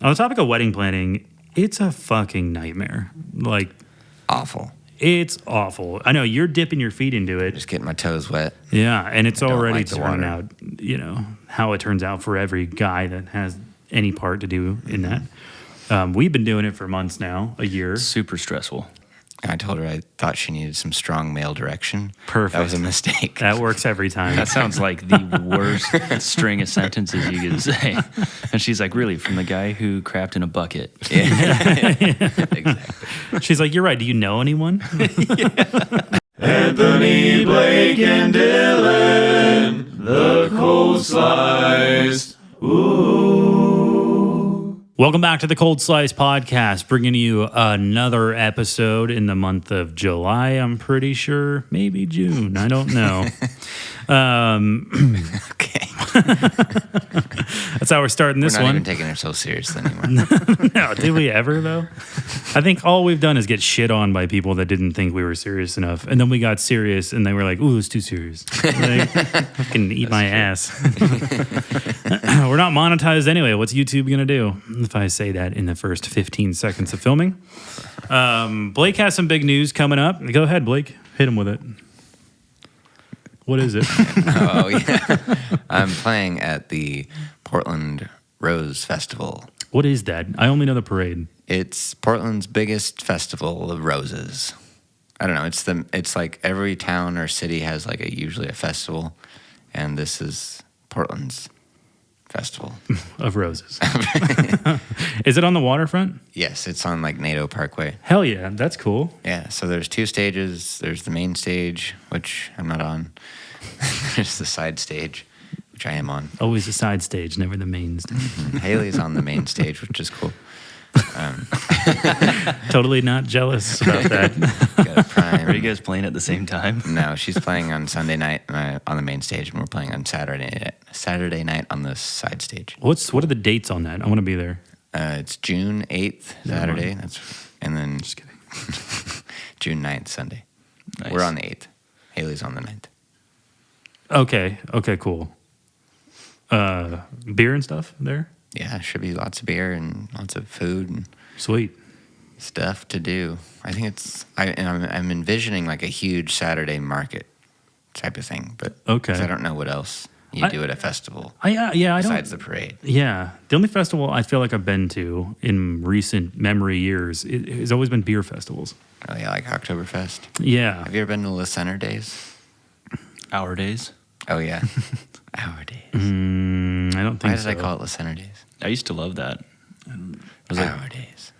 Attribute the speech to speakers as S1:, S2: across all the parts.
S1: On the topic of wedding planning, it's a fucking nightmare. Like,
S2: Awful.
S1: it's awful. I know you're dipping your feet into it.
S2: Just getting my toes wet.
S1: Yeah, and it's
S2: I don't
S1: already
S2: like the
S1: turning
S2: water.
S1: out, how it turns out for every guy that has any part to do in that. We've been doing it for months now, a year.
S3: Super stressful.
S2: I told her I thought she needed some strong male direction.
S1: Perfect.
S2: That was a mistake.
S1: That works every time.
S3: That sounds like the worst string of sentences you could say. And she's like, really, from the guy who crapped in a bucket.
S2: Exactly.
S1: She's like, you're right. Do you know anyone?
S4: Anthony, Blake, and Dylan, the cold slice.
S1: Welcome back to the Cold Slice Podcast, bringing you another episode in the month of July, I'm pretty sure. Maybe June. I don't know.
S2: Okay.
S1: That's how we're starting this
S2: We're not
S1: one.
S2: even taking her so seriously anymore.
S1: No, did we ever, though? I think all we've done is get shit on by people that didn't think we were serious enough. And then we got serious, and they were like, ooh, it's too serious. Like, fucking eat my ass. We're not monetized anyway. What's YouTube going to do if I say that in the first 15 seconds of filming? Blake has some big news coming up. Go ahead, Blake. Hit him with it. What is it?
S2: Oh, yeah. I'm playing at the Portland Rose Festival.
S1: What is that? I only know the parade.
S2: It's Portland's biggest festival of roses. I don't know. It's like every town or city has like usually a festival, and this is Portland's festival.
S1: Of roses. Is it on the waterfront?
S2: Yes, it's on like NATO Parkway.
S1: Hell yeah, that's cool.
S2: Yeah, so there's two stages. There's the main stage, which I'm not on. There's the side stage, which I am on.
S1: Always the side stage, never the main stage.
S2: Haley's on the main stage, which is cool.
S1: Totally not jealous about that.
S2: Got a prime.
S3: Are you guys playing at the same time?
S2: No, she's playing on Sunday night on the main stage, and we're playing on Saturday night on the side stage.
S1: What are the dates on that? I want to be there.
S2: It's June 8th, Saturday. And then
S1: Just kidding.
S2: June 9th, Sunday.
S3: Nice.
S2: We're on the 8th. Haley's on the 9th.
S1: Okay, cool. Beer and stuff there?
S2: Yeah, should be lots of beer and lots of food and
S1: Sweet.
S2: stuff to do. I think I'm envisioning like a huge Saturday market type of thing, but
S1: Okay.
S2: 'cause I don't know what else you do at a festival
S1: I
S2: besides
S1: don't.
S2: the parade.
S1: Yeah, the only festival I feel like I've been to in recent memory years has always been beer festivals.
S2: Oh yeah, like Oktoberfest.
S1: Yeah.
S2: Have you ever been to Le Center Days?
S3: Our days.
S2: Oh yeah, Our Days.
S1: I don't think
S2: Why did
S1: so.
S2: I call it Le Center Days?
S3: I used to love that. It was like,
S2: Our Days.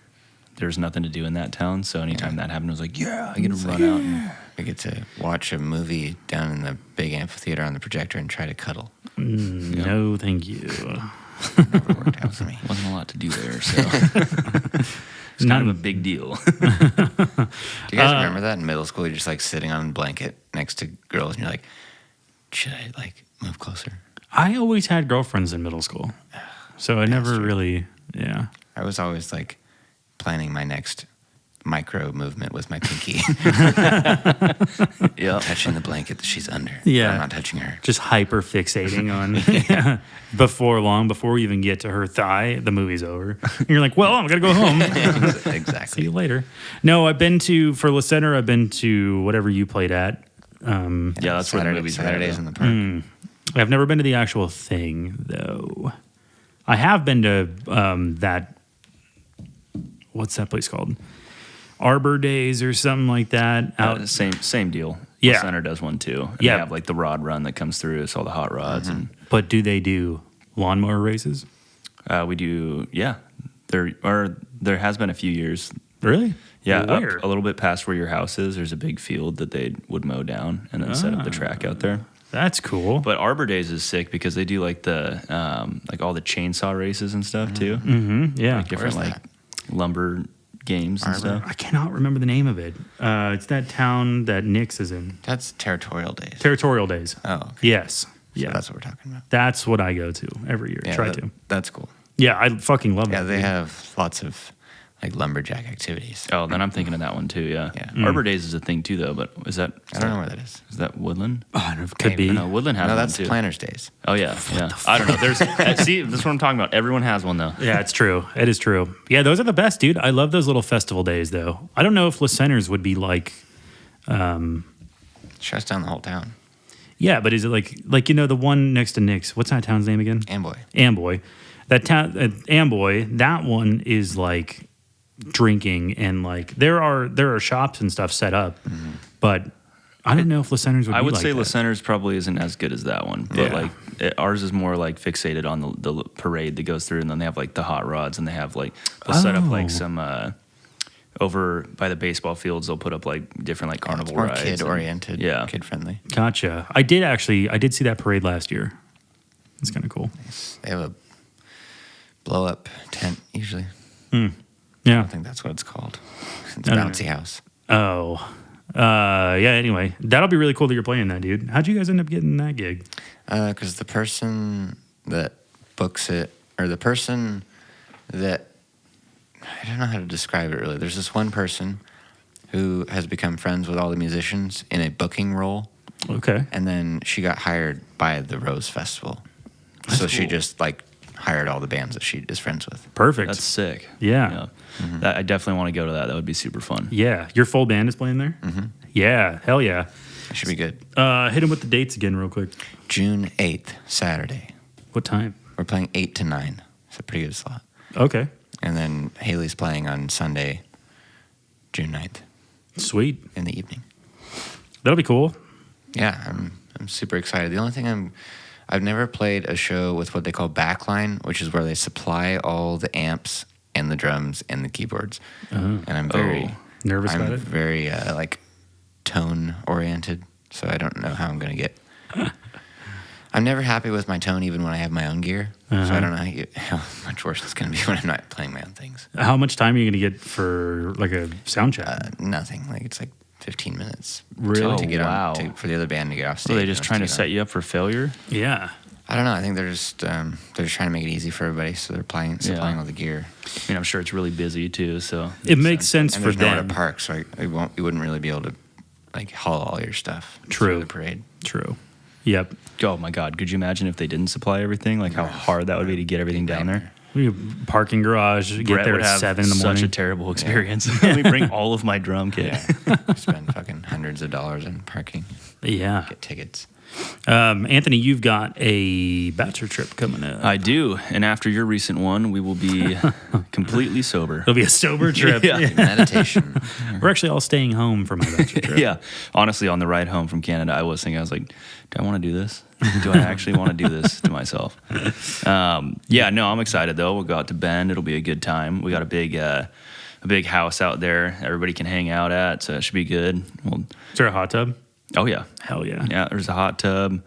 S3: there was nothing to do in that town, so anytime that happened, I was like, yeah, I get to run out. And,
S2: We get to watch a movie down in the big amphitheater on the projector and try to cuddle.
S1: No, thank you.
S2: Never worked out for me.
S3: wasn't a lot to do there, so it's kind of a big deal.
S2: Do you guys remember that in middle school? You're just like sitting on a blanket next to girls, and you're like, should I like move closer?
S1: I always had girlfriends in middle school, so I never really, yeah.
S2: I was always like planning my next micro movement with my pinky,
S3: Yeah.
S2: touching the blanket that she's under.
S1: Yeah.
S2: I'm not touching her.
S1: Just hyper fixating on before we even get to her thigh, the movie's over. And you're like, well, I'm gonna go home. See
S2: Exactly.
S1: you later. No, for Le Center, I've been to whatever you played at.
S3: Yeah, that's where the movies are at,
S2: Saturdays
S3: though.
S2: in the park.
S1: I've never been to the actual thing though. I have been to that. What's that place called? Arbor Days or something like that. Out.
S3: Same deal.
S1: Yeah.
S3: The center does one too. And
S1: Yeah.
S3: They have like the rod run that comes through. It's all the hot rods.
S1: But do they do lawnmower races?
S3: And we do, yeah. There has been a few years.
S1: Really?
S3: Yeah,
S1: Where?
S3: up a little bit past where your house is, there's a big field that they would mow down and then set up the track out there.
S1: That's cool.
S3: But Arbor Days is sick because they do like the like all the chainsaw races and stuff too.
S1: Yeah.
S3: Like different
S2: Where's
S3: like lumber games and stuff.
S1: I cannot remember the name of it. It's that town that Nix is in.
S2: That's Territorial Days.
S1: Territorial Days.
S2: Oh, okay.
S1: Yes.
S2: So
S1: Yeah.
S2: that's what we're talking about.
S1: That's what I go to every year.
S2: Yeah,
S1: Try to.
S2: That's cool.
S1: Yeah, I fucking love
S2: Yeah,
S1: that.
S2: they have lots of like lumberjack activities.
S3: Oh, then I'm thinking of that one too. Yeah.
S2: Yeah.
S3: Arbor Days is a thing too, though. But is that?
S2: I don't know where that is.
S3: Is that Woodland?
S1: Oh, I don't know if it could be.
S3: No, Woodland has
S2: No,
S3: one
S2: that's
S3: too.
S2: Planners Days.
S3: Oh yeah, yeah. I don't know. There's see, that's what I'm talking about. Everyone has one though.
S1: Yeah, it's true. It is true. Yeah, those are the best, dude. I love those little festival days, though. I don't know if La Centers would be like,
S2: Shuts down the whole town.
S1: yeah, but is it like the one next to Nick's? What's that town's name again?
S2: Amboy.
S1: Amboy. That town, Amboy. That one is like drinking and like there are shops and stuff set up, but I don't know if La Centers would.
S3: I
S1: be
S3: would
S1: like
S3: say
S1: that.
S3: La Centers probably isn't as good as that one, but
S1: Yeah.
S3: like ours is more like fixated on the parade that goes through, and then they have like the hot rods, and they have like they'll set up like some over by the baseball fields. They'll put up like different like
S2: It's
S3: carnival
S2: more
S3: rides.
S2: kid oriented.
S3: Yeah.
S2: Kid friendly.
S1: Gotcha. I did see that parade last year. It's kind of cool.
S2: They have a blow up tent usually.
S1: Yeah.
S2: I think that's what it's called. It's a
S1: I don't
S2: bouncy house.
S1: Oh. Yeah. Anyway, that'll be really cool that you're playing that, dude. How'd you guys end up getting that gig?
S2: Because the person that books it, or the person that, I don't know how to describe it really. There's this one person who has become friends with all the musicians in a booking role,
S1: Okay.
S2: and then she got hired by the Rose Festival. So she
S1: cool.
S2: just like hired all the bands that she is friends with.
S1: Perfect.
S3: That's sick.
S1: Yeah.
S3: That, I definitely want to go to that. That would be super fun.
S1: Yeah. Your full band is playing there? Mm-hmm. Yeah. Hell yeah.
S2: It should be good.
S1: Hit him with the dates again, real quick.
S2: June 8th, Saturday.
S1: What time?
S2: We're playing 8 to 9. It's a pretty good slot.
S1: Okay.
S2: And then Haley's playing on Sunday, June 9th
S1: Sweet.
S2: in the evening.
S1: That'll be cool.
S2: Yeah, I'm super excited. The only thing I've never played a show with what they call backline, which is where they supply all the amps and the drums and the keyboards. And I'm very
S1: Nervous
S2: I'm
S1: about it?
S2: very like tone oriented, so I don't know how I'm gonna get. I'm never happy with my tone, even when I have my own gear. So I don't know how much worse it's gonna be when I'm not playing my own things.
S1: How much time are you going to get for like a sound check?
S2: Nothing. Like it's like 15 minutes.
S1: Really?
S2: To get
S3: wow.
S2: on for the other band to get off stage.
S3: Are they
S2: and
S3: just
S2: us
S3: trying to
S2: get on.
S3: set you up for failure?
S1: Yeah.
S2: I don't know. I think they're just trying to make it easy for everybody, so they're supplying all the gear.
S3: I mean, I'm sure it's really busy too. So
S1: It makes sense
S2: And
S1: for
S2: there's nowhere
S1: them.
S2: to park, so you wouldn't really be able to like haul all your stuff
S1: True.
S2: through the parade.
S1: True. Yep.
S3: oh my God, could you imagine if they didn't supply everything? Like how hard that would be to get everything down there.
S1: We parking garage, get
S3: Brett
S1: there
S3: would
S1: at
S3: have
S1: 7 in the
S3: such
S1: morning.
S3: a terrible experience. Let me bring all of my drum kit.
S2: Spend fucking hundreds of dollars in parking,
S1: Yeah.
S2: get tickets.
S1: Anthony, you've got a bachelor trip coming up.
S3: I do, and after your recent one, we will be completely sober.
S1: It'll be a sober trip.
S3: Yeah.
S2: Meditation.
S1: We're actually all staying home for my bachelor trip.
S3: Yeah, honestly, on the ride home from Canada, I was thinking, I was like, do I want to do this? Do I actually want to do this to myself? Yeah, no, I'm excited though. We'll go out to Bend. It'll be a good time. We got a big house out there. Everybody can hang out at, so it should be good.
S1: Is there a hot tub?
S3: Oh yeah,
S1: Hell yeah.
S3: yeah. There's a hot tub.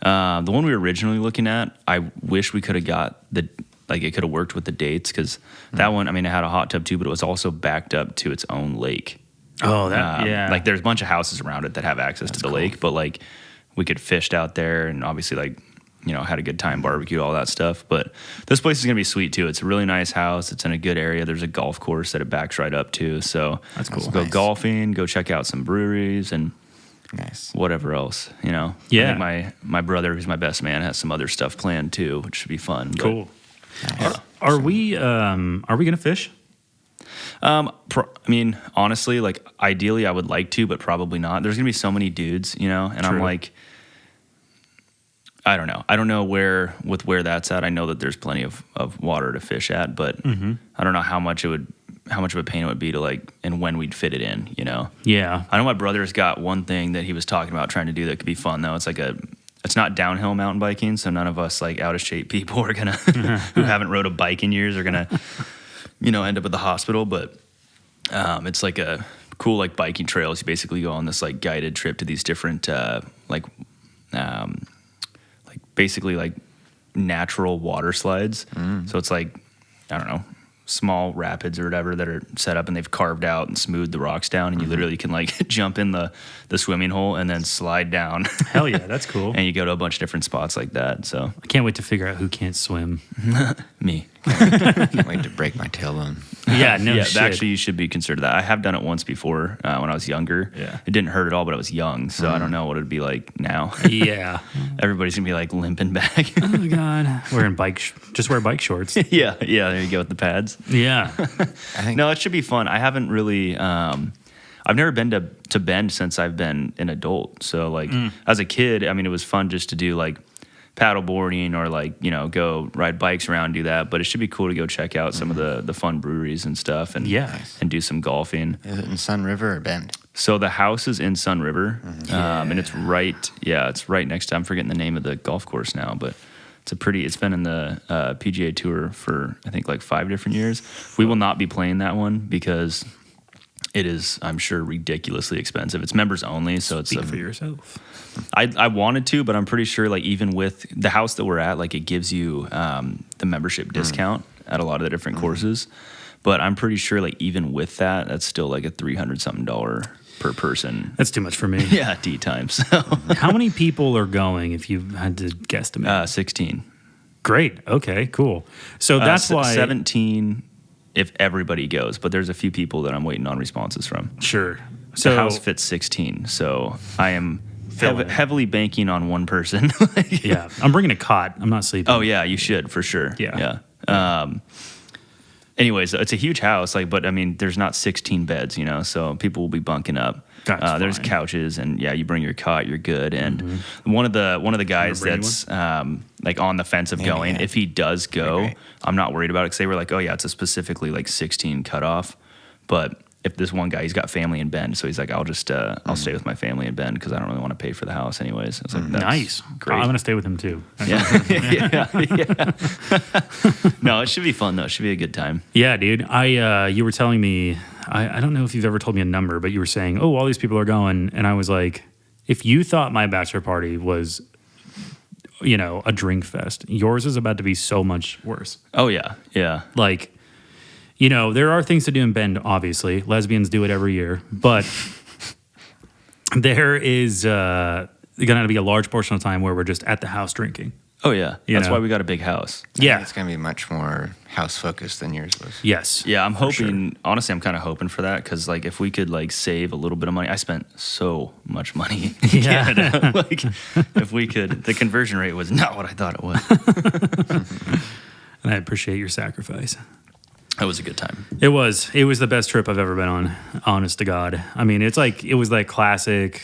S3: The one we were originally looking at, I wish we could have got it could have worked with the dates because that one, I mean, it had a hot tub too, but it was also backed up to its own lake.
S1: Oh, that, yeah.
S3: Like there's a bunch of houses around it that have access to the lake, but like we could fished out there and obviously like, you know, had a good time, barbecue, all that stuff. But this place is going to be sweet too. It's a really nice house. It's in a good area. There's a golf course that it backs right up to. So
S1: That's cool.
S3: Go
S2: Nice.
S3: golfing, go check out some breweries and
S2: Nice.
S3: whatever else, you know.
S1: Yeah.
S3: I think my brother, who's my best man, has some other stuff planned too, which should be fun. But,
S1: Cool. Are we gonna fish?
S3: I mean, honestly, like ideally I would like to, but probably not. There's gonna be so many dudes, you know, and I'm
S1: True.
S3: like, I don't know. I don't know where that's at. I know that there's plenty of water to fish at, but I don't know how much of a pain it would be to like, and when we'd fit it in, you know?
S1: Yeah.
S3: I know my brother's got one thing that he was talking about trying to do that could be fun though. It's not downhill mountain biking, so none of us like out of shape people are gonna who haven't rode a bike in years are gonna, you know, end up at the hospital. But it's like a cool like biking trails. You basically go on this like guided trip to these different basically like natural water slides. So it's like, I don't know, small rapids or whatever that are set up and they've carved out and smoothed the rocks down and you literally can like jump in the swimming hole and then slide down.
S1: Hell yeah, that's cool.
S3: And you go to a bunch of different spots like that. So
S1: I can't wait to figure out who can't swim.
S3: me.
S2: Can't wait to break my tailbone.
S1: Yeah, no
S3: yeah,
S1: shit.
S3: actually, you should be considered that. I have done it once before when I was younger.
S1: Yeah.
S3: It didn't hurt at all, but I was young, so I don't know what it'd be like now.
S1: Yeah.
S3: Everybody's gonna be like limping back.
S1: Oh God. Wearing just wear bike shorts.
S3: yeah, there you go with the pads.
S1: Yeah.
S2: I think
S3: No, it should be fun. I haven't really. I've never been to Bend since I've been an adult. So like as a kid, I mean, it was fun just to do like paddle boarding or like go ride bikes around, do that. But it should be cool to go check out some of the fun breweries and stuff, and
S1: Yeah.
S3: and do some golfing.
S2: is it in Sun River or Bend?
S3: So the house is in Sun River, and it's right next to. I'm forgetting the name of the golf course now, but. It's been in the PGA Tour for I think like 5 different years. We will not be playing that one because it is, I'm sure, ridiculously expensive. It's members only, so it's
S1: Speak for yourself.
S3: I wanted to, but I'm pretty sure like even with the house that we're at, like it gives you the membership discount at a lot of the different courses. But I'm pretty sure like even with that, that's still like a $300-something per person.
S1: That's too much for me.
S3: Yeah, tea time. So
S1: How many people are going if you had to guesstimate?
S3: 16.
S1: Great. Okay, cool. So that's why
S3: 17 if everybody goes, but there's a few people that I'm waiting on responses from.
S1: Sure.
S3: The
S1: So
S3: house fits 16, so I am
S1: Filling it.
S3: heavily banking on one person.
S1: yeah, I'm bringing a cot. I'm not sleeping.
S3: Oh yeah, you should for sure.
S1: Yeah.
S3: Anyways, it's a huge house, but I mean, there's not 16 beds, so people will be bunking up.
S1: That's
S3: there's
S1: fine.
S3: couches, and yeah, you bring your cot, you're good. And one of the guys
S1: bring you
S3: that's like on the fence of going,
S2: yeah.
S3: if he does go,
S2: Right.
S3: I'm not worried about it because they were like, oh yeah, it's a specifically like 16 cutoff, but. If this one guy, he's got family in Bend, so he's like, I'll just I'll stay with my family in Bend because I don't really want to pay for the house anyways. I was like, that's
S1: Nice.
S3: great.
S1: I'm gonna stay with him too.
S3: yeah. No, it should be fun though. It should be a good time.
S1: Yeah, dude. You were telling me, I don't know if you've ever told me a number, but you were saying, oh, all these people are going, and I was like, if you thought my bachelor party was, a drink fest, yours is about to be so much worse.
S3: Oh yeah, yeah.
S1: Like, there are things to do in Bend. Obviously, lesbians do it every year, but there is going to be a large portion of time where we're just at the house drinking.
S3: Oh yeah. That's
S1: know.
S3: why we got a big house.
S1: Yeah.
S2: It's going to be much more house focused than yours was.
S1: Yes.
S3: Yeah, I'm
S1: for
S3: hoping. Honestly, I'm kind of hoping for that because, like, if we could like save a little bit of money, I spent so much money in
S1: Yeah.
S3: Canada. Like, if we could, the conversion rate was not what I thought it was.
S1: And I appreciate your sacrifice.
S3: That was a good time.
S1: It was the best trip I've ever been on, honest to God. I mean, it was like classic,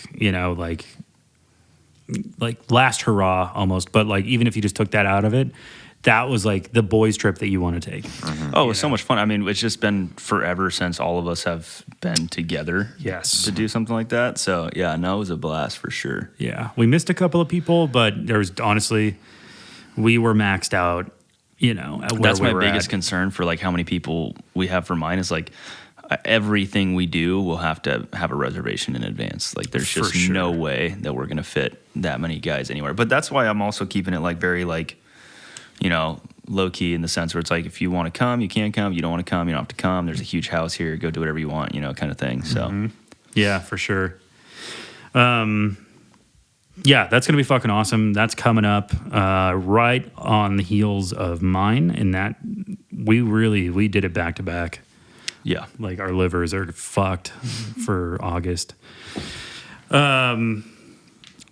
S1: like last hurrah almost. But like, even if you just took that out of it, that was like the boys trip that you want to take.
S3: Oh, it was so much fun. I mean, it's just been forever since all of us have been together.
S1: Yes.
S3: To do something like that. So yeah, no, it was a blast for sure.
S1: Yeah. We missed a couple of people, but there was honestly, we were maxed out, at where
S3: That's
S1: we
S3: my
S1: were
S3: biggest
S1: at.
S3: concern for like how many people we have for mine is like everything we do will have to have a reservation in advance. Like there's
S1: For
S3: just
S1: sure.
S3: no way that we're gonna fit that many guys anywhere. But that's why I'm also keeping it like very like, low key in the sense where it's like if you want to come, you can come. You don't want to come, you don't have to come. There's a huge house here. Go do whatever you want, kind of thing. So
S1: Yeah, for sure. Yeah, that's gonna be fucking awesome. That's coming up right on the heels of mine, and that we did it back to back.
S3: yeah.
S1: Like our livers are fucked for August.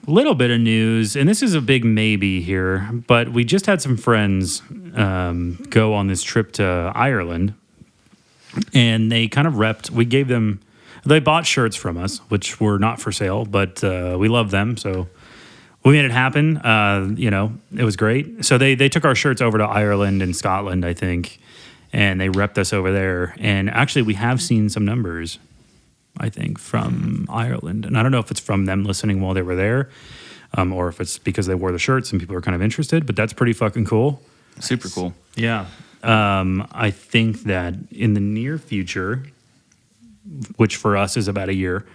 S1: Little bit of news, and this is a big maybe here, but we just had some friends go on this trip to Ireland, and they kind of repped. We gave them. They bought shirts from us, which were not for sale, but we love them, so we made it happen. It was great. So they took our shirts over to Ireland and Scotland, I think, and they repped us over there. And actually, we have seen some numbers, I think, from Ireland. And I don't know if it's from them listening while they were there, or if it's because they wore the shirts and people are kind of interested, but that's pretty fucking cool.
S3: Super cool.
S1: Yeah. I think that in the near future, which for us is about a year,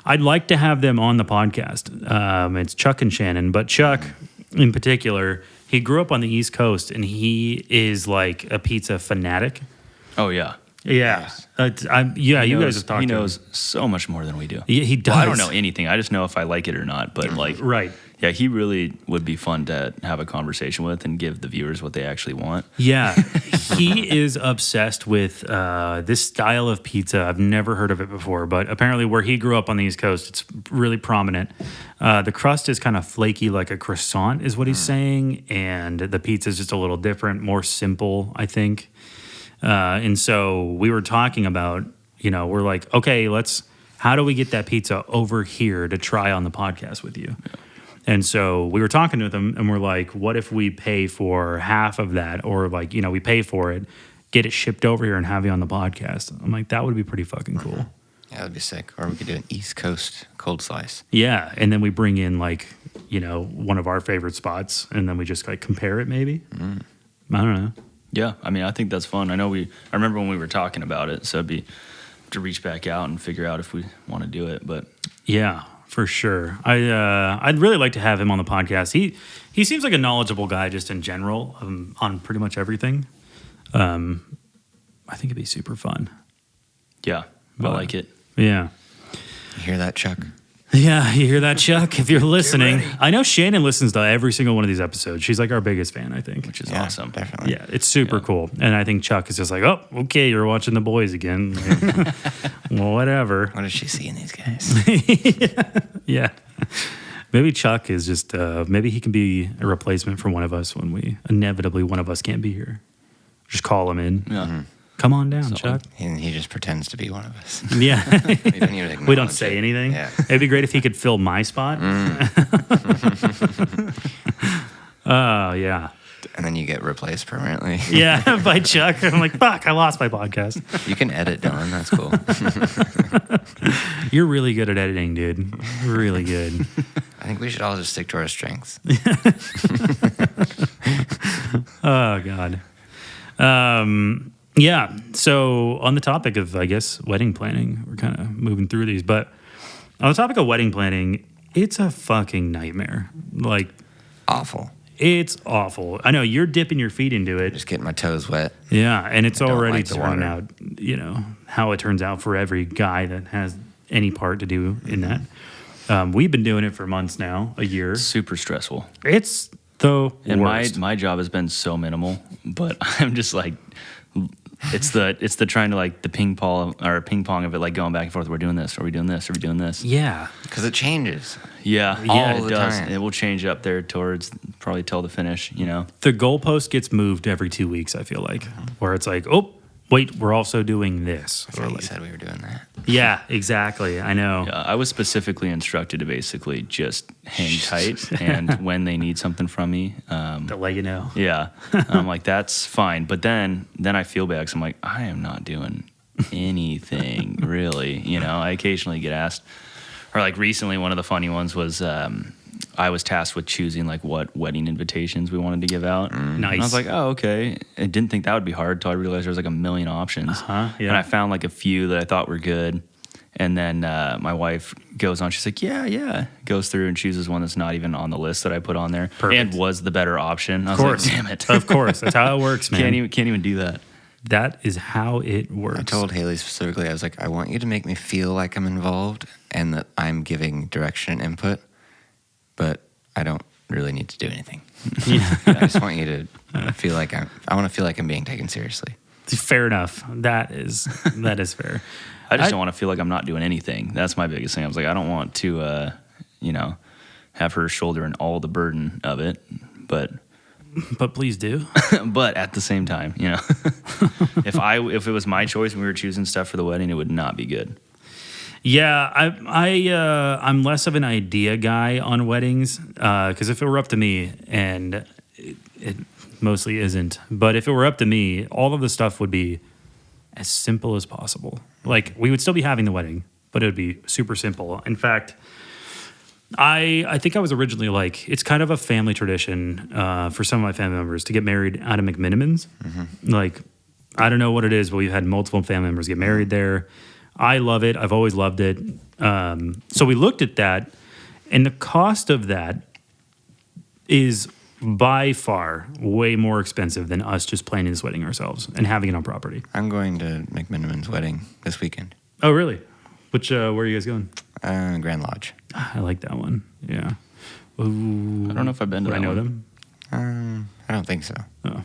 S1: I'd like to have them on the podcast. It's Chuck and Shannon, but Chuck in particular, he grew up on the East Coast and he is like a pizza fanatic.
S3: Oh yeah.
S1: Yeah. You guys have talked
S3: He
S1: to him.
S3: knows so much more than we do.
S1: He does.
S3: Well, I don't know anything. I just know if I like it or not. But like,
S1: Right.
S3: Yeah, he really would be fun to have a conversation with and give the viewers what they actually want.
S1: Yeah, he is obsessed with this style of pizza. I've never heard of it before, but apparently where he grew up on the East Coast, it's really prominent. The crust is kind of flaky like a croissant is what he's saying, and the pizza is just a little different, more simple, I think. And so we were talking about, we're like, okay, how do we get that pizza over here to try on the podcast with you? Yeah. And so we were talking to them and we're like, what if we pay for half of that? Or like, we pay for it, get it shipped over here and have you on the podcast. I'm like, that would be pretty fucking cool.
S2: Yeah, that'd be sick. Or we could do an East Coast cold slice.
S1: Yeah. And then we bring in like, one of our favorite spots and then we just like compare it maybe. I don't know.
S3: Yeah. I mean, I think that's fun. I remember when we were talking about it. So it'd be to reach back out and figure out if we want to do it. But
S1: yeah. For sure. I'd really like to have him on the podcast. He seems like a knowledgeable guy just in general on pretty much everything. I think it'd be super fun.
S3: Yeah, I like it.
S1: Yeah.
S2: You hear that, Chuck?
S1: Yeah, you hear that, Chuck? If you're listening. I know Shannon listens to every single one of these episodes. She's like our biggest fan, I think.
S3: Which is awesome.
S2: Definitely.
S1: Yeah, it's super cool. And I think Chuck is just like, oh, okay, you're watching The Boys again. Like, well, whatever.
S2: What does she see in these guys?
S1: Yeah. Maybe Chuck is just, maybe he can be a replacement for one of us when one of us can't be here. Just call him in.
S3: Yeah. Mm-hmm.
S1: Come on down, Chuck.
S2: And he just pretends to be one of us.
S1: Yeah.
S2: We
S1: don't say anything.
S2: Yeah.
S1: It'd be great if he could fill my spot. Oh, yeah.
S2: And then you get replaced permanently.
S1: Yeah, by Chuck. I'm like, fuck, I lost my podcast.
S2: You can edit, Dylan. That's cool.
S1: You're really good at editing, dude. Really good.
S2: I think we should all just stick to our strengths.
S1: Oh, God. Yeah. So on the topic of, I guess, wedding planning, we're kind of moving through these, but on the topic of wedding planning, it's a fucking nightmare. Like,
S2: Awful.
S1: It's awful. I know you're dipping your feet into it.
S2: Just getting my toes wet.
S1: Yeah. And it's
S2: I don't
S1: already
S2: like the
S1: turning
S2: water.
S1: out, how it turns out for every guy that has any part to do in that. We've been doing it for months now, a year.
S3: Super stressful.
S1: It's the
S3: And
S1: worst.
S3: my job has been so minimal, but I'm just like, it's the trying to like the ping pong of it, like going back and forth. We're doing this. Are we doing this? Are we doing this?
S1: Yeah.
S2: Because it changes.
S3: Yeah,
S2: All
S3: it
S2: the
S3: does.
S2: time.
S3: It will change up there towards probably till the finish.
S1: The goalpost gets moved every 2 weeks, I feel like, where it's like, oh, wait, we're also doing this.
S2: I thought you said we were doing that.
S1: Yeah, exactly. I know.
S3: Yeah, I was specifically instructed to basically just hang tight, and when they need something from me,
S1: To let you know.
S3: yeah, I'm like, that's fine. But then I feel bad because I'm like, I am not doing anything really. I occasionally get asked, or like recently, one of the funny ones was I was tasked with choosing like what wedding invitations we wanted to give out.
S1: Nice.
S3: And I was like, oh, okay. I didn't think that would be hard until I realized there was like a million options.
S1: Yeah.
S3: And I found like a few that I thought were good. And then my wife goes on, she's like, yeah. Goes through and chooses one that's not even on the list that I put on there.
S1: Perfect.
S3: And was the better option. I
S1: Of
S3: was
S1: course.
S3: like, damn it.
S1: Of course. That's how it works, man.
S3: Can't even do that.
S1: That is how it works.
S2: I told Haley specifically, I was like, I want you to make me feel like I'm involved and that I'm giving direction and input, but I don't really need to do anything. I just want you to feel like I want to feel like I'm being taken seriously.
S1: Fair enough. That is fair.
S3: I just don't want to feel like I'm not doing anything. That's my biggest thing. I was like, I don't want to, have her shouldering all the burden of it, but
S1: please do.
S3: but at the same time, if it was my choice and we were choosing stuff for the wedding, it would not be good.
S1: Yeah, I'm less of an idea guy on weddings because if it were up to me, and it mostly isn't, but if it were up to me, all of the stuff would be as simple as possible. Like, we would still be having the wedding, but it would be super simple. In fact, I think I was originally like, it's kind of a family tradition for some of my family members to get married out of McMinimans. Mm-hmm. Like, I don't know what it is, but we've had multiple family members get married there. I love it. I've always loved it. So we looked at that, and the cost of that is by far way more expensive than us just planning this wedding ourselves and having it on property.
S2: I'm going to McMiniman's wedding this weekend.
S1: Oh, really? Where are you guys going?
S2: Grand Lodge.
S1: I like that one. Yeah. Ooh,
S3: I don't know if I've been to
S1: would I
S3: that
S1: know
S3: one.
S1: them?
S2: I don't think so.
S1: Oh,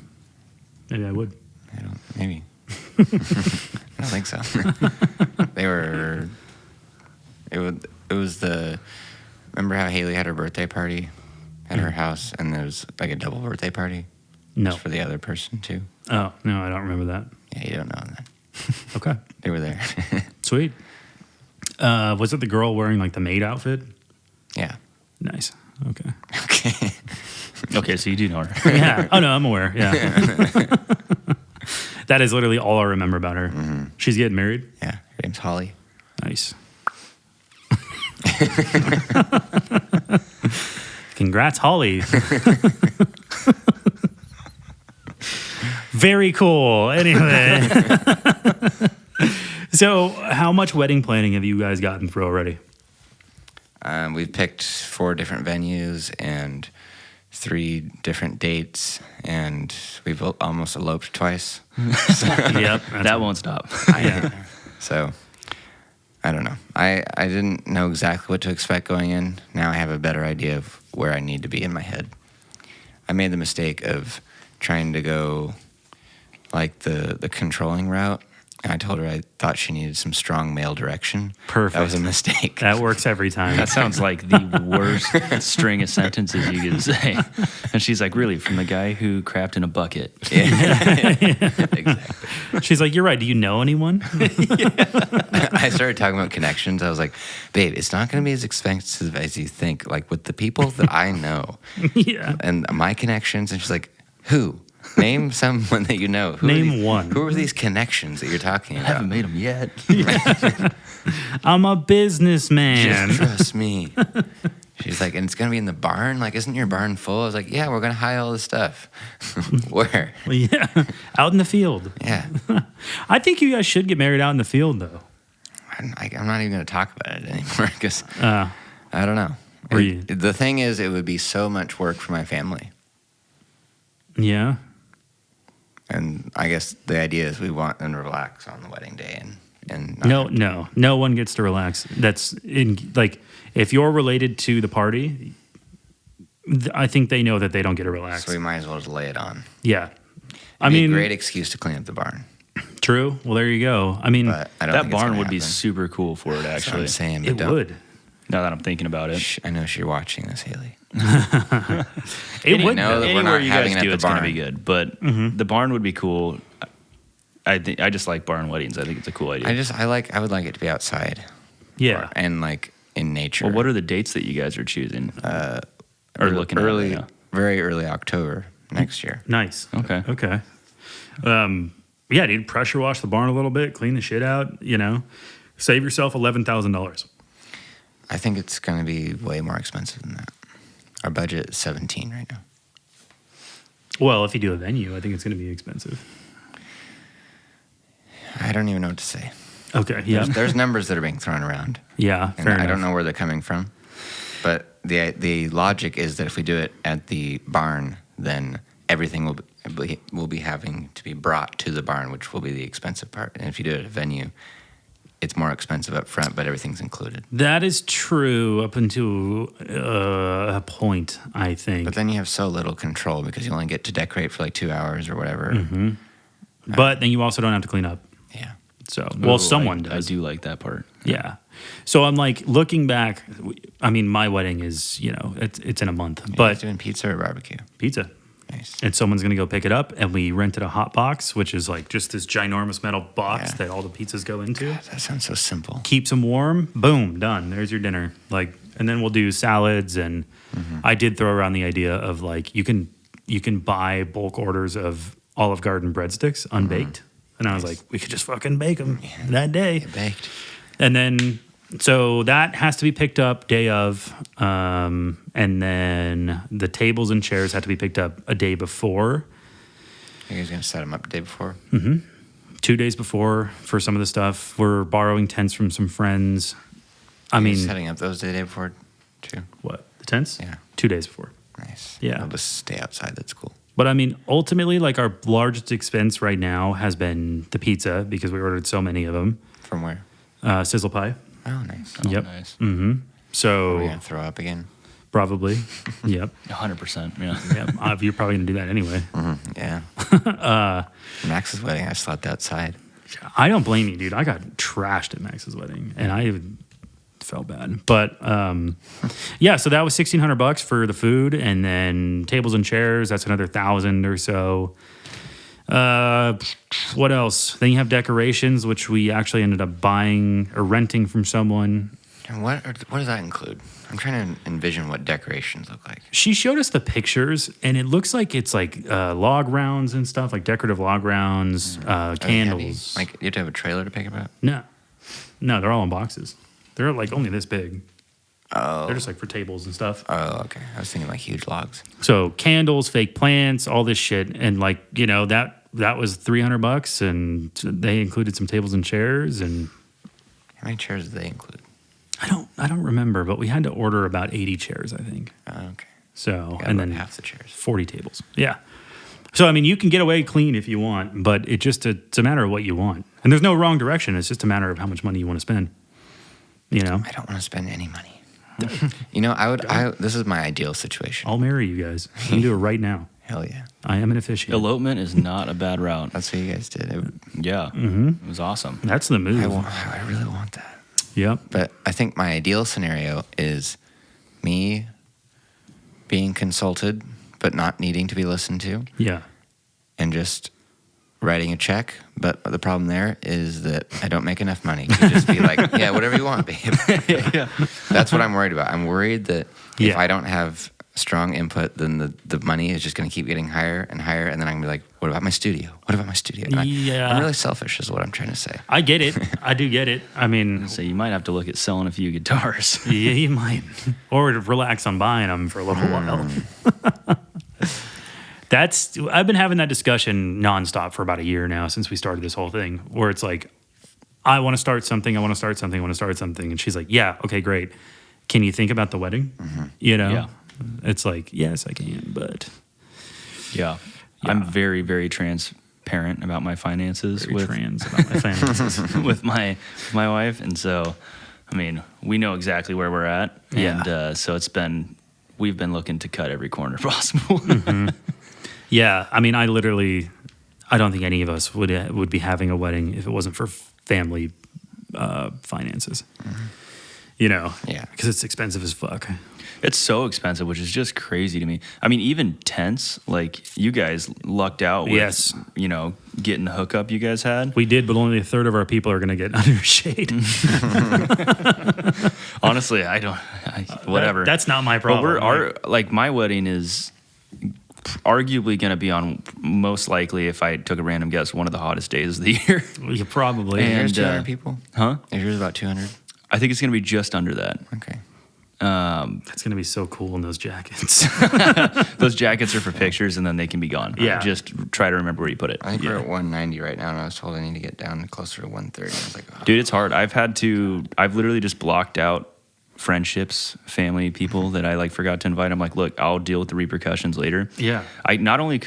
S1: maybe I would.
S2: I don't. Maybe. I don't think so. They were. It was the. Remember how Haley had her birthday party at her house, and there was like a double birthday party.
S1: No.
S2: Just for the other person too.
S1: Oh no, I don't remember that.
S2: Yeah, you don't know that.
S1: Okay,
S2: They were there.
S1: sweet. Was it the girl wearing like the maid outfit?
S2: Yeah.
S1: Nice. Okay.
S2: Okay.
S3: Okay, so you do know her.
S1: Yeah. Oh no, I'm aware. Yeah. That is literally all I remember about her. She's getting married.
S2: Yeah. Her name's Holly.
S1: Nice. Congrats, Holly. Very cool. Anyway. So, how much wedding planning have you guys gotten through already?
S2: We've picked 4 different venues and 3 different dates, and we've almost eloped twice.
S1: Yep.
S3: That won't stop.
S1: Yeah.
S2: So I don't know. I didn't know exactly what to expect going in. Now I have a better idea of where I need to be in my head. I made the mistake of trying to go like the controlling route. And I told her I thought she needed some strong male direction.
S1: Perfect.
S2: That was a mistake.
S1: That works every time.
S3: That sounds like the worst string of sentences you could say. And she's like, really, from the guy who crapped in a bucket.
S2: Exactly.
S1: She's like, you're right. Do you know anyone?
S2: I started talking about connections. I was like, babe, it's not going to be as expensive as you think. Like with the people that I know
S1: Yeah.
S2: and my connections. And she's like, who? Name someone that you know.
S1: Name one.
S2: Who are these connections that you're talking
S3: I
S2: about?
S3: haven't made them yet.
S1: I'm a businessman.
S2: Just trust me. She's like, and it's going to be in the barn? Like, isn't your barn full? I was like, yeah, we're going to hide all this stuff. Where?
S1: Well, yeah. Out in the field.
S2: Yeah.
S1: I think you guys should get married out in the field, though.
S2: I'm not even going to talk about it anymore because
S1: Uh,
S2: I don't know.
S1: Or you-
S2: The thing is, it would be so much work for my family.
S1: yeah.
S2: And I guess the idea is we want them to relax on the wedding day and not
S1: No one gets to relax. That's in like if you're related to the party, I think they know that they don't get to relax.
S2: So we might as well just lay it on.
S1: Yeah, I
S2: It'd be
S1: mean,
S2: a great excuse to clean up the barn.
S1: true. Well, there you go. I mean,
S2: But I don't
S3: That
S2: think it's
S3: barn
S2: gonna
S3: would be
S2: happen.
S3: super cool for it,
S2: That's what I'm
S3: actually.
S2: saying. But
S1: it
S2: don't-
S1: would.
S3: Now that I'm thinking about it.
S2: Shh, I know you're watching this, Haley.
S1: It would.
S2: know that we're
S3: Anywhere
S2: not
S3: you
S2: having
S3: guys
S2: it at
S3: do,
S2: the
S3: it's going to
S2: barn.
S3: be good. But the barn would be cool. I just like barn weddings. I think it's a cool idea.
S2: I would like it to be outside
S1: Yeah.
S2: and like in nature.
S3: Well, what are the dates that you guys are choosing? Or looking
S2: early,
S3: at?
S2: very early October next year.
S1: Nice.
S3: Okay.
S1: Okay. Yeah, dude. Pressure wash the barn a little bit. Clean the shit out. You know, save yourself $11,000.
S2: I think it's going to be way more expensive than that. Our budget is 17 right now.
S1: Well, if you do a venue, I think it's going to be expensive.
S2: I don't even know what to say.
S1: Okay. Yeah.
S2: There's numbers that are being thrown around,
S1: Yeah.
S2: and
S1: Fair
S2: I
S1: enough.
S2: don't know where they're coming from. But the logic is that if we do it at the barn, then everything will be having to be brought to the barn, which will be the expensive part. And if you do it at a venue, it's more expensive up front, but everything's included.
S1: That is true up until a point, I think.
S2: But then you have so little control because you only get to decorate for like 2 hours or whatever.
S1: Mm-hmm. But then you also don't have to clean up.
S2: Yeah.
S1: So, well,
S3: Ooh,
S1: someone
S3: I
S1: does.
S3: do like that part.
S1: Yeah. So I'm like looking back. I mean, my wedding is it's in a month,
S2: But
S1: but
S2: doing pizza or barbecue.
S1: pizza,
S2: Nice.
S1: and someone's gonna go pick it up, and we rented a hot box, which is like just this ginormous metal box
S2: Yeah.
S1: that all the pizzas go into.
S2: That sounds so simple.
S1: Keeps them warm. Boom, done. There's your dinner. Like, and then we'll do salads, and I did throw around the idea of like you can buy bulk orders of Olive Garden breadsticks unbaked, and I was like, we could just fucking bake them that day.
S2: Get baked.
S1: And then, so that has to be picked up day of. And then the tables and chairs have to be picked up a day before,
S2: You guys going to set them up the day before?
S1: 2 days before for some of the stuff. We're borrowing tents from some friends. I
S2: You
S1: mean,
S2: setting up those the day before too?
S1: what? The tents?
S2: Yeah.
S1: 2 days before.
S2: Nice.
S1: Yeah.
S2: I'll just stay outside. That's cool.
S1: But I mean, ultimately, like our largest expense right now has been the pizza because we ordered so many of them.
S2: From where?
S1: Sizzle pie.
S2: Oh, nice.
S3: Oh,
S1: Yep.
S3: Nice.
S1: Mm-hmm.
S2: Are we
S1: So
S2: going to throw up again?
S1: Probably. Yep.
S3: 100%. Yeah.
S1: Yep. You're probably going to do that anyway.
S2: Yeah. Max's wedding, I slept outside.
S1: I don't blame you, dude. I got trashed at Max's wedding, and I even felt bad. But yeah, so that was $1,600 for the food, and then tables and chairs. That's another $1,000 or so. What else? Then you have decorations, which we actually ended up buying or renting from someone.
S2: And what does that include? I'm trying to envision what decorations look like.
S1: She showed us the pictures, and it looks like it's like log rounds and stuff, like decorative log rounds, candles.
S2: Like you have to have a trailer to pick them up?
S1: No, they're all in boxes. They're like only this big.
S2: Oh.
S1: They're just like for tables and stuff.
S2: Oh, okay. I was thinking like huge logs.
S1: So candles, fake plants, all this shit, and like that was $300, and they included some tables and chairs. And
S2: How many chairs did they include?
S1: I don't remember, but we had to order about 80 chairs, I think.
S2: Oh, okay.
S1: So
S2: Got
S1: and
S2: about
S1: then
S2: half the chairs.
S1: 40 tables. Yeah. So I mean, you can get away clean if you want, but it's a matter of what you want. And there's no wrong direction. It's just a matter of how much money you want to spend. You know,
S2: I don't want to spend any money. You know, this is my ideal situation.
S1: I'll marry you guys. You can do it right now.
S2: Hell yeah.
S1: I am an officiant.
S3: Elopement is not a bad route.
S2: That's what you guys did.
S3: Yeah. It was awesome.
S1: That's the move.
S2: I really want that.
S1: Yep.
S2: But I think my ideal scenario is me being consulted, but not needing to be listened to,
S1: Yeah.
S2: and just writing a check. But the problem there is that I don't make enough money to just be like, yeah, whatever you want, babe.
S3: Yeah.
S2: That's what I'm worried about. I'm worried that if
S1: Yeah.
S2: I don't have strong input, then the money is just going to keep getting higher and higher. And then I'm going to be like, what about my studio? What about my studio? And
S1: Yeah.
S2: I'm really selfish is what I'm trying to say.
S1: I get it. I do get it. I mean,
S3: So you might have to look at selling a few guitars.
S1: yeah, you might. Or to relax on buying them for a little while. I've been having that discussion nonstop for about a year now since we started this whole thing, where it's like, I want to start something. And she's like, yeah, okay, great. Can you think about the wedding? You know?
S3: Yeah.
S1: It's like, yes, I can, but
S3: Yeah. I'm very, very transparent about my finances
S1: very
S3: with
S1: trans about my finances.
S3: with my wife, and so I mean, we know exactly where we're at,
S1: Yeah.
S3: and so we've been looking to cut every corner possible.
S1: Yeah, I mean, I don't think any of us would be having a wedding if it wasn't for family finances. You know,
S2: Yeah.
S1: because it's expensive as fuck.
S3: It's so expensive, which is just crazy to me. I mean, even tents, like you guys lucked out with,
S1: Yes.
S3: Getting the hookup you guys had.
S1: We did, but only a third of our people are going to get under shade.
S3: Honestly, whatever.
S1: That's not my
S3: But
S1: problem.
S3: my wedding is arguably going to be on, most likely, if I took a random guess, one of the hottest days of the year.
S1: Yeah, probably.
S3: And-
S2: Yours 200 people?
S3: Huh?
S2: Is yours about 200?
S3: I think it's going to be just under that.
S2: Okay.
S1: That's going to be so cool in those jackets.
S3: Those jackets are for pictures, and then they can be gone.
S1: Yeah.
S3: Just try to remember where you put it.
S2: I think we're at 190 right now, and I was told I need to get down closer to 130. I was like, oh.
S3: Dude, it's hard. I've literally just blocked out friendships, family, people that I forgot to invite. I'm like, look, I'll deal with the repercussions later.
S1: Yeah.
S3: I not only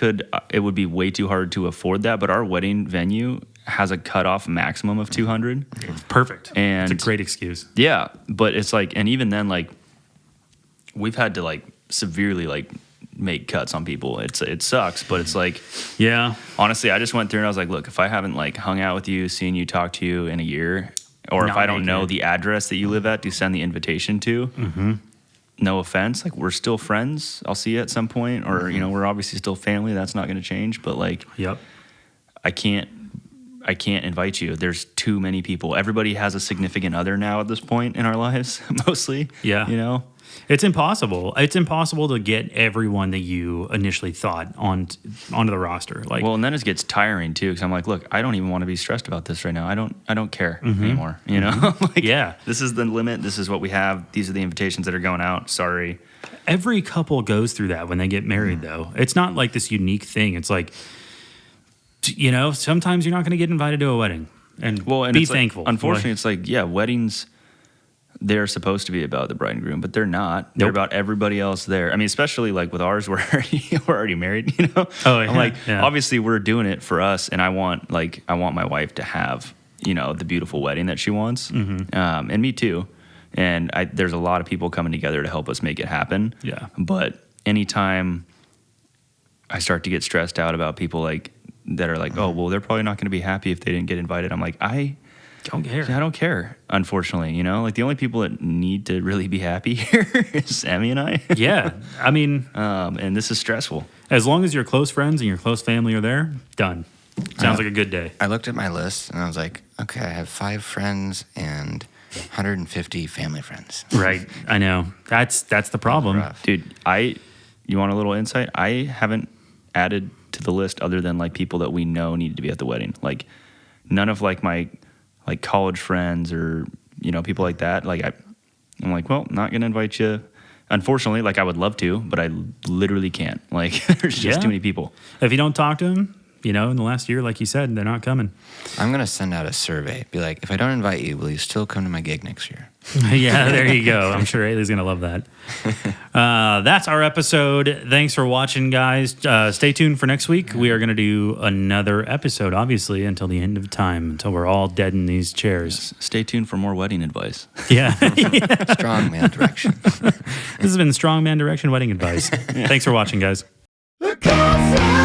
S3: it would be way too hard to afford that, but our wedding venue has a cutoff maximum of 200.
S1: Perfect.
S3: And
S1: it's a great excuse.
S3: Yeah, but it's and even then, we've had to severely make cuts on people. It sucks, but it's
S1: Yeah.
S3: honestly, I just went through and I was like, look, if I haven't hung out with you, seen you, talked to you in a year, or if
S1: Not
S3: I don't
S1: make
S3: know
S1: it.
S3: the address that you live at to send the invitation to, no offense, we're still friends. I'll see you at some point, or we're obviously still family. That's not going to change. But
S1: Yep.
S3: I can't invite you. There's too many people. Everybody has a significant other now at this point in our lives, mostly.
S1: Yeah. It's impossible. It's impossible to get everyone that you initially thought onto the roster.
S3: Well, and then it gets tiring too, because I'm like, look, I don't even want to be stressed about this right now. I don't care anymore.
S1: Yeah.
S3: This is the limit. This is what we have. These are the invitations that are going out. Sorry.
S1: Every couple goes through that when they get married, though. It's not like this unique thing. It's sometimes you're not going to get invited to a wedding, and be
S3: it's
S1: thankful.
S3: Unfortunately, it's weddings, they're supposed to be about the bride and groom, but they're not. They're
S1: Nope.
S3: about everybody else there. I mean, especially with ours, we're already married.
S1: Oh, yeah.
S3: I'm
S1: Yeah.
S3: obviously we're doing it for us, and I want my wife to have the beautiful wedding that she wants, and me too. And there's a lot of people coming together to help us make it happen.
S1: Yeah.
S3: But anytime I start to get stressed out about people like that are like, oh, well, they're probably not going to be happy if they didn't get invited. I'm like, I
S1: Don't care.
S3: don't care, unfortunately. You know, like the only people that need to really be happy here is Sammy and I.
S1: Yeah. I mean,
S3: And this is stressful.
S1: as long as your close friends and your close family are there, done. Sounds like a good day.
S2: I looked at my list and I was like, okay, I have 5 friends and 150 family friends.
S1: Right. I know. That's the problem.
S2: Rough.
S3: Dude, you want a little insight? I haven't added to the list other than like people that we know needed to be at the wedding. Like none of like my like college friends or, you know, people like that. Like I'm like, well, not going to invite you. Unfortunately, like I would love to, but I literally can't. Like there's just
S1: Yeah.
S3: too many people.
S1: If you don't talk to them, you know, in the last year, like you said, they're not coming.
S2: I'm going to send out a survey. Be like, if I don't invite you, will you still come to my gig next year?
S1: Yeah, there you go. I'm sure Ailey's going to love that. That's our episode. Thanks for watching, guys. Stay tuned for next week. We are going to do another episode, obviously, until the end of time, until we're all dead in these chairs.
S3: Stay tuned for more wedding advice.
S1: Yeah.
S2: Strong man direction.
S1: This has been Strongman Direction Wedding Advice. Thanks for watching, guys.
S4: The coast